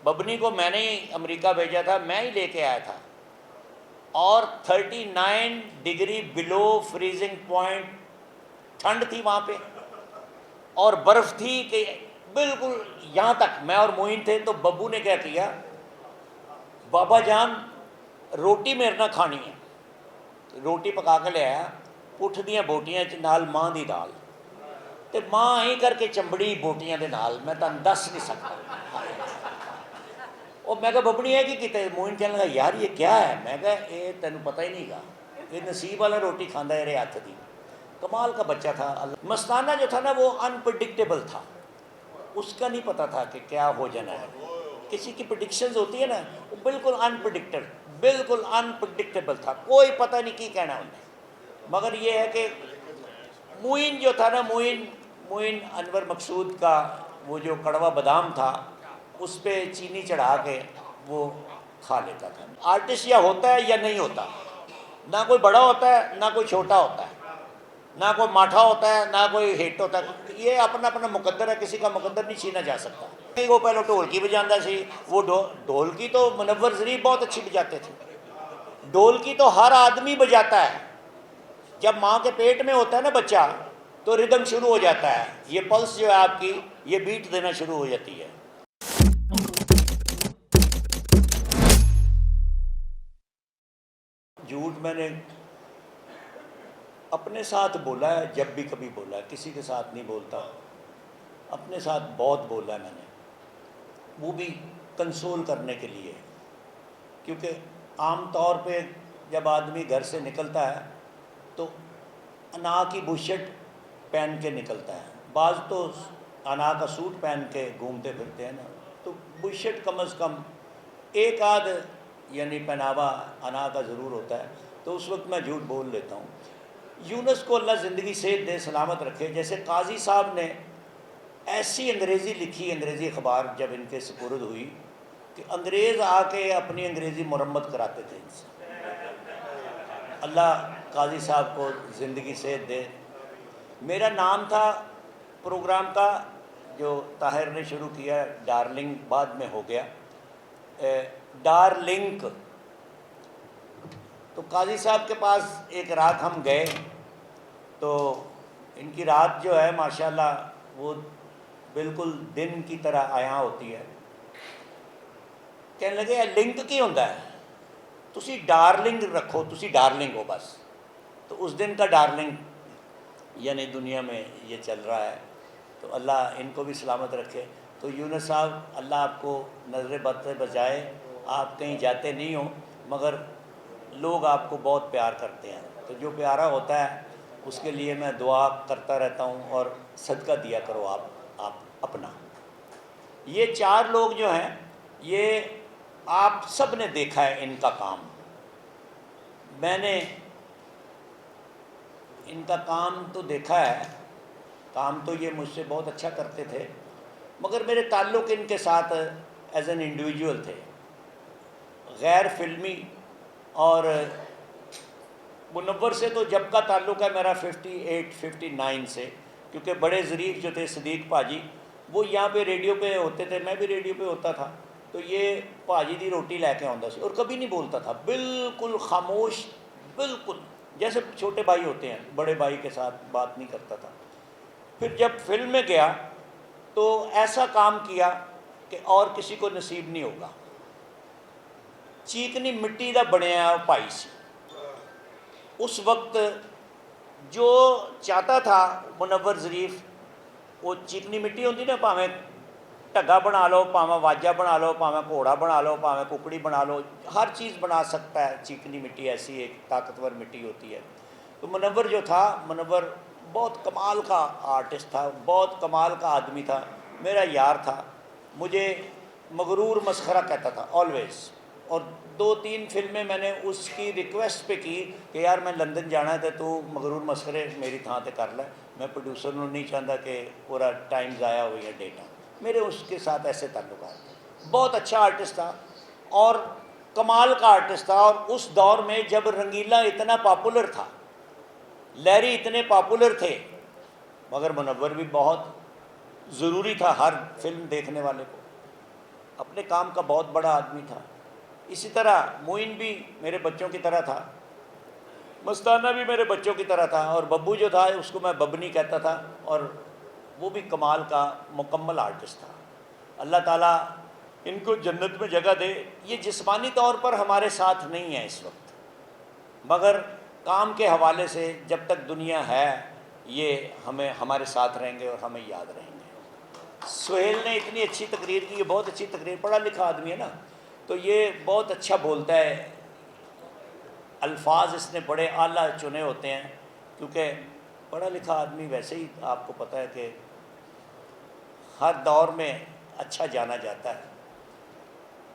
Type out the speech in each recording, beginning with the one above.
ببنی کو میں نے ہی امریکہ بھیجا تھا، میں ہی لے کے آیا تھا، اور 39 ڈگری بلو فریزنگ پوائنٹ ٹھنڈ تھی وہاں پہ، اور برف تھی کہ بالکل یہاں تک میں اور معین تھے۔ تو ببو نے کیا کیا، بابا جان روٹی میرے نہ کھانی ہے، روٹی پکا کے لے آیا، پٹھ دیاں بوٹیاں نال ماں دی دال، تے ماں ہی کر کے چمبڑی بوٹیاں دے نال، میں تن دس نہیں سکتا۔ اور میں کہا ببنی ہے کہ کتے، معین کہنے لگا یار یہ کیا ہے، میں کہا یہ تینوں پتہ ہی نہیں گا، یہ نصیب والا روٹی کھاندہ ہے، ہاتھ دی۔ کمال کا بچہ تھا۔ مستانہ جو تھا نا وہ انپریڈکٹیبل تھا، اس کا نہیں پتہ تھا کہ کیا ہو جانا ہے۔ کسی کی پریڈکشنز ہوتی ہے نا، وہ بالکل انپریڈکٹیبل تھا، کوئی پتہ نہیں کی کہنا انہیں۔ مگر یہ ہے کہ معین جو تھا نا، معین انور مقصود کا وہ جو کڑوا بادام تھا اس پہ چینی چڑھا کے وہ کھا لیتا تھا۔ آرٹسٹ یا ہوتا ہے یا نہیں ہوتا، نہ کوئی بڑا ہوتا ہے نہ کوئی چھوٹا ہوتا ہے، نہ کوئی ماٹھا ہوتا ہے نہ کوئی ہٹ ہوتا ہے، یہ اپنا اپنا مقدر ہے، کسی کا مقدر نہیں چھینا جا سکتا۔ وہ پہلے ڈھولکی بجاندہ سی، وہ ڈھولکی تو منور ظریف بہت اچھی بجاتے تھے، ڈھولکی تو ہر آدمی بجاتا ہے۔ جب ماں کے پیٹ میں ہوتا ہے نا بچہ تو ردم شروع ہو جاتا ہے، یہ پلس جو ہے آپ کی یہ بیٹ دینا شروع ہو جاتی ہے۔ جھوٹ میں نے اپنے ساتھ بولا ہے، جب بھی کبھی بولا ہے، کسی کے ساتھ نہیں بولتا، اپنے ساتھ بہت بولا ہے میں نے، وہ بھی کنسول کرنے کے لیے، کیونکہ عام طور پہ جب آدمی گھر سے نکلتا ہے تو انا کی بشٹ پہن کے نکلتا ہے، بعض تو انا کا سوٹ پہن کے گھومتے پھرتے ہیں نا، تو بشٹ کم از کم ایک آدھ یعنی پہناوا انا کا ضرور ہوتا ہے، تو اس وقت میں جھوٹ بول لیتا ہوں۔ یونس کو اللہ زندگی صحت دے، سلامت رکھے، جیسے قاضی صاحب نے ایسی انگریزی لکھی، انگریزی اخبار جب ان کے سپرد ہوئی کہ انگریز آ کے اپنی انگریزی مرمت کراتے تھے ان سے۔ اللہ قاضی صاحب کو زندگی صحت دے۔ میرا نام تھا پروگرام کا جو طاہر نے شروع کیا، ڈارلنگ، بعد میں ہو گیا ڈارلنک۔ تو قاضی صاحب کے پاس ایک رات ہم گئے تو ان کی رات جو ہے ماشاءاللہ وہ بالکل دن کی طرح عیاں ہوتی ہے۔ کہنے لگے لنک کی ہوندہ ہے، تسی ڈارلنگ رکھو، تسی ڈارلنگ ہو بس۔ تو اس دن کا ڈارلنگ یعنی دنیا میں یہ چل رہا ہے، تو اللہ ان کو بھی سلامت رکھے۔ تو یونس صاحب اللہ آپ کو نظر بد سے بچائے، آپ کہیں جاتے نہیں ہوں مگر لوگ آپ کو بہت پیار کرتے ہیں، تو جو پیارا ہوتا ہے اس کے لیے میں دعا کرتا رہتا ہوں، اور صدقہ دیا کرو آپ اپنا۔ یہ چار لوگ جو ہیں یہ آپ سب نے دیکھا ہے ان کا کام، میں نے ان کا کام تو دیکھا ہے، کام تو یہ مجھ سے بہت اچھا کرتے تھے، مگر میرے تعلق ان کے ساتھ ایز این انڈیویجول تھے، غیر فلمی۔ اور منور سے تو جب کا تعلق ہے میرا 58 59 سے، کیونکہ بڑے ظریف جو تھے صدیق پاجی وہ یہاں پہ ریڈیو پہ ہوتے تھے، میں بھی ریڈیو پہ ہوتا تھا، تو یہ پاجی دی روٹی لے کے آتا سی، اور کبھی نہیں بولتا تھا، بالکل خاموش، بالکل جیسے چھوٹے بھائی ہوتے ہیں، بڑے بھائی کے ساتھ بات نہیں کرتا تھا۔ پھر جب فلم میں گیا تو ایسا کام کیا کہ اور کسی کو نصیب نہیں ہوگا۔ چیکنی مٹی دا بنیا پائی سی، اس وقت جو چاہتا تھا منور ظریف، وہ چیکنی مٹی ہوتی نا، پاویں ٹگا بنا لو، پاویں واجہ بنا لو، پاویں گھوڑا بنا لو، پاویں ککڑی بنا لو، ہر چیز بنا سکتا ہے چیکنی مٹی، ایسی ایک طاقتور مٹی ہوتی ہے۔ تو منور جو تھا، منور بہت کمال کا آرٹسٹ تھا، بہت کمال کا آدمی تھا، میرا یار تھا، مجھے مغرور مسخرہ کہتا تھا آلویز۔ اور 2-3 فلمیں میں نے اس کی ریکویسٹ پہ کی کہ یار میں لندن جانا ہے تو مغرور مسخرے میری تھان تے کر لے، میں پروڈیوسر نوں نہیں چاہتا کہ پورا ٹائم ضائع ہوئی ہے، ڈیٹا میرے اس کے ساتھ ایسے تعلقات تھے۔ بہت اچھا آرٹسٹ تھا اور کمال کا آرٹسٹ تھا، اور اس دور میں جب رنگیلا اتنا پاپولر تھا، لیری اتنے پاپولر تھے، مگر منور بھی بہت ضروری تھا ہر فلم دیکھنے والے کو۔ اپنے کام کا بہت بڑا آدمی تھا. اسی طرح معین بھی میرے بچوں کی طرح تھا, مستانہ بھی میرے بچوں کی طرح تھا, اور ببو جو تھا اس کو میں ببنی کہتا تھا, اور وہ بھی کمال کا مکمل آرٹسٹ تھا. اللہ تعالیٰ ان کو جنت میں جگہ دے. یہ جسمانی طور پر ہمارے ساتھ نہیں ہے اس وقت, مگر کام کے حوالے سے جب تک دنیا ہے یہ ہمارے ساتھ رہیں گے اور ہمیں یاد رہیں گے. سہیل نے اتنی اچھی تقریر کی, یہ بہت اچھی تقریر, پڑھا لکھا آدمی ہے نا, تو یہ بہت اچھا بولتا ہے. الفاظ اس نے بڑے اعلیٰ چنے ہوتے ہیں, کیونکہ پڑھا لکھا آدمی ویسے ہی آپ کو پتہ ہے کہ ہر دور میں اچھا جانا جاتا ہے.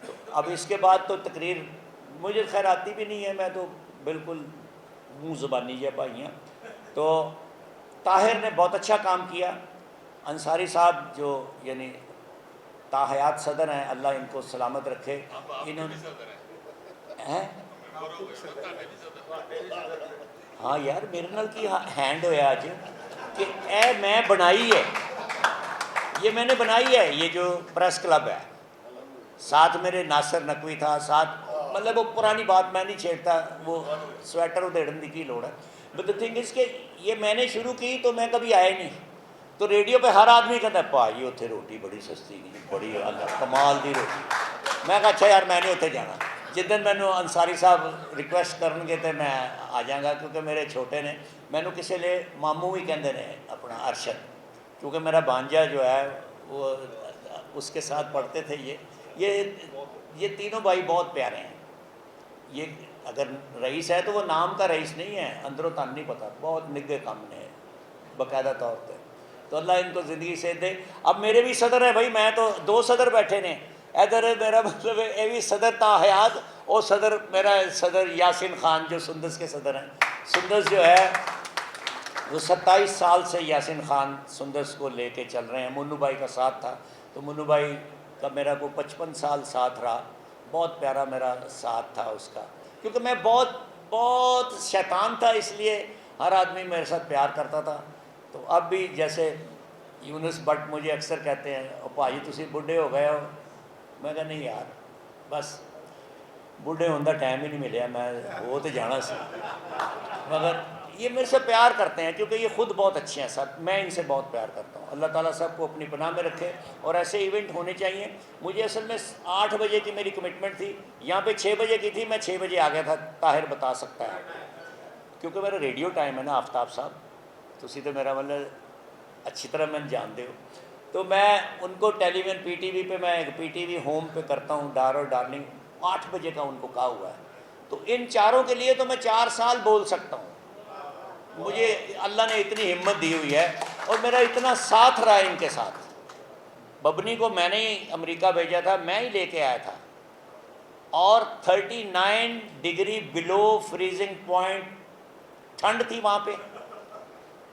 تو اب اس کے بعد تو تقریر مجھے خیر آتی بھی نہیں ہے, میں تو بالکل منہ زبانی ہے بھائیاں. تو طاہر نے بہت اچھا کام کیا. انصاری صاحب جو یعنی تاحیات صدر ہیں, اللہ ان کو سلامت رکھے. انہوں نے ہاں یار میرے نال کی ہینڈ ہویا آج کہ اے میں بنائی ہے, یہ میں نے بنائی ہے, یہ جو پریس کلب ہے. ساتھ میرے ناصر نقوی تھا, ساتھ مطلب وہ پرانی بات میں نہیں چھیڑتا, وہ سویٹر ادھیڑن دی کی لوڑ ہے. بٹ دا تھنگ از کہ یہ میں نے شروع کی تو میں کبھی آیا نہیں, تو ریڈیو پہ ہر آدمی کہتا ہے بھائی اتنے روٹی بڑی سستی نہیں, بڑی اللہ کمال دی روٹی. میں کہا اچھا یار میں نے اتنے جانا. جدن مینو انصاری صاحب ریکویسٹ کرن گے تو میں آ جاؤں گا, کیونکہ میرے چھوٹے نے مینو کسی لیے ماموں بھی کہتے ہیں اپنا ارشد, کیونکہ میرا بانجا جو ہے وہ اس کے ساتھ پڑھتے تھے. یہ تینوں بھائی بہت پیارے ہیں. یہ اگر رئیس ہے تو وہ نام کا رئیس نہیں ہے, اندر و تن نہیں پتہ, بہت نگے کام نے باقاعدہ طور پہ. تو اللہ ان کو زندگی سے دے. اب میرے بھی صدر ہیں بھائی, میں تو 2 صدر بیٹھے نے ادھر. میرا مطلب ہے یہ بھی صدر تا حیات, اور صدر میرا صدر یاسین خان جو سندس کے صدر ہیں. سندس جو ہے وہ 27 سال سے یاسین خان سندس کو لے کے چل رہے ہیں. منو بھائی کا ساتھ تھا, تو منو بھائی کا میرا کو 55 سال ساتھ رہا. بہت پیارا میرا ساتھ تھا اس کا, کیونکہ میں بہت شیطان تھا, اس لیے ہر آدمی میرے ساتھ پیار کرتا تھا. تو اب بھی جیسے یونس بٹ مجھے اکثر کہتے ہیں بھائی تسی بڈھے ہو گئے ہو. میں کہا نہیں یار بس بڈھے ہونے کا ٹائم ہی نہیں ملیا, میں وہ تو جانا سی. مگر یہ میرے سے پیار کرتے ہیں کیونکہ یہ خود بہت اچھے ہیں سب, میں ان سے بہت پیار کرتا ہوں. اللہ تعالیٰ سب کو اپنی پناہ میں رکھے, اور ایسے ایونٹ ہونے چاہیے. مجھے اصل میں 8 بجے کی میری کمٹمنٹ تھی, یہاں پہ 6 بجے کی تھی, میں 6 بجے آ گیا تھا. طاہر بتا سکتا ہے, کیونکہ میرا ریڈیو ٹائم ہے نا آفتاب صاحب, تسی تو میرا مطلب اچھی طرح میں جانتے ہو. تو میں ان کو ٹیلی ویژن پی ٹی وی پہ, میں ایک پی ٹی وی ہوم پہ کرتا ہوں, ڈار اور ڈارلنگ, 8 بجے کا ان کو کہا ہوا ہے. تو ان چاروں کے لیے تو میں 4 سال بول سکتا ہوں. مجھے اللہ نے اتنی ہمت دی ہوئی ہے, اور میرا اتنا ساتھ رہا ہے ان کے ساتھ. ببنی کو میں نے ہی امریکہ بھیجا تھا, میں ہی لے کے آیا تھا, اور 39 ڈگری بلو فریزنگ پوائنٹ ٹھنڈ تھی وہاں پہ,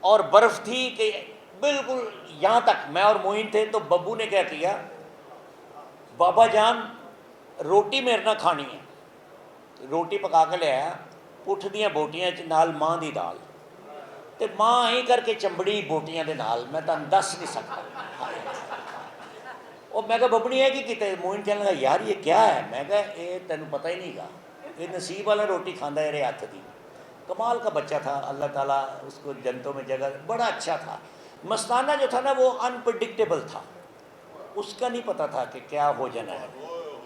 اور برف تھی کہ بالکل یہاں تک. میں اور معین تھے, تو ببو نے کیا کیا, بابا جان روٹی میرے نہ کھانی ہے. روٹی پکا کے لے آیا, پٹھ دیاں بوٹیاں نال ماں دی دال, تے ماں ہی کر کے چمبڑی بوٹیاں دے نال, میں تم دس نہیں سکتا. اور میں کہا ببنی ہے کہ کتے, معین کہنے لگا یار یہ کیا ہے. میں کہا یہ تینوں پتہ ہی نہیں گا, یہ نصیب والا روٹی کھانا ہے, ہاتھ دی. کمال کا بچہ تھا, اللہ تعالیٰ اس کو جنتوں میں جگہ, بڑا اچھا تھا. مستانہ جو تھا نا وہ انپرڈکٹیبل تھا, اس کا نہیں پتہ تھا کہ کیا ہو جانا ہے.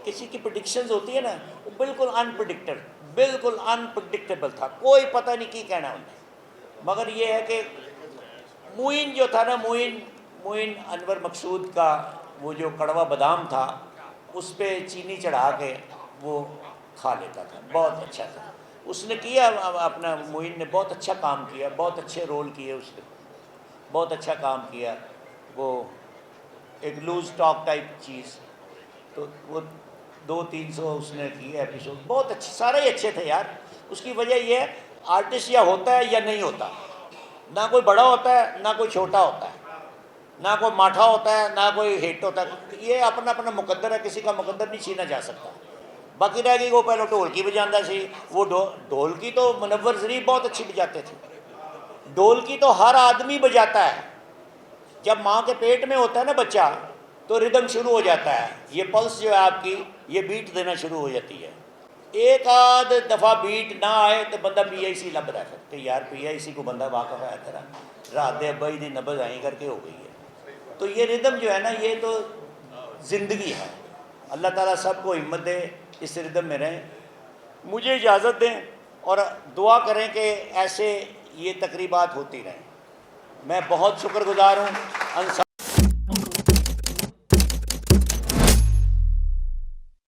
کسی کی پریڈکشنز ہوتی ہے نا, وہ بالکل انپرڈکٹیبل تھا, کوئی پتہ نہیں کی کہنا انہیں. مگر یہ ہے کہ معین جو تھا نا, معین انور مقصود کا وہ جو کڑوا بادام تھا اس پہ چینی چڑھا کے وہ کھا لیتا تھا, بہت اچھا تھا. اس نے کیا اپنا, معین نے بہت اچھا کام کیا, بہت اچھے رول کیے اس نے, بہت اچھا کام کیا. وہ ایک لوز ٹاک ٹائپ چیز, تو وہ 200-300 اس نے کیے ایپیسوڈ, بہت اچھے, سارے ہی اچھے تھے یار. اس کی وجہ یہ ہے آرٹسٹ یا ہوتا ہے یا نہیں ہوتا, نہ کوئی بڑا ہوتا ہے نہ کوئی چھوٹا ہوتا ہے, نہ کوئی ماٹھا ہوتا ہے نہ کوئی ہٹ ہوتا ہے. یہ اپنا اپنا مقدر ہے, کسی کا مقدر نہیں چھینا جا سکتا. باقی رہ گئی وہ پہلے ڈھولکی بجاندہ سی, وہ ڈھولکی تو منور ظریف بہت اچھی بجاتے تھے. ڈھولکی تو ہر آدمی بجاتا ہے. جب ماں کے پیٹ میں ہوتا ہے نا بچہ, تو ردم شروع ہو جاتا ہے، یہ پلس جو ہے آپ کی یہ بیٹ دینا شروع ہو جاتی ہے. ایک آدھ دفعہ بیٹ نہ آئے تو بندہ پی آئی سی لب رہ سکتے، یار پی آئی سی کو بندہ واقف ہے تیرا رات دے ابا دی نبض آئیں کر کے ہو گئی ہے. تو یہ ردم جو ہے نا یہ تو زندگی ہے. اللہ تعالیٰ سب کو ہمت دے، اس ردم میں رہیں. مجھے اجازت دیں اور دعا کریں کہ ایسے یہ تقریبات ہوتی رہیں. میں بہت شکر گزار ہوں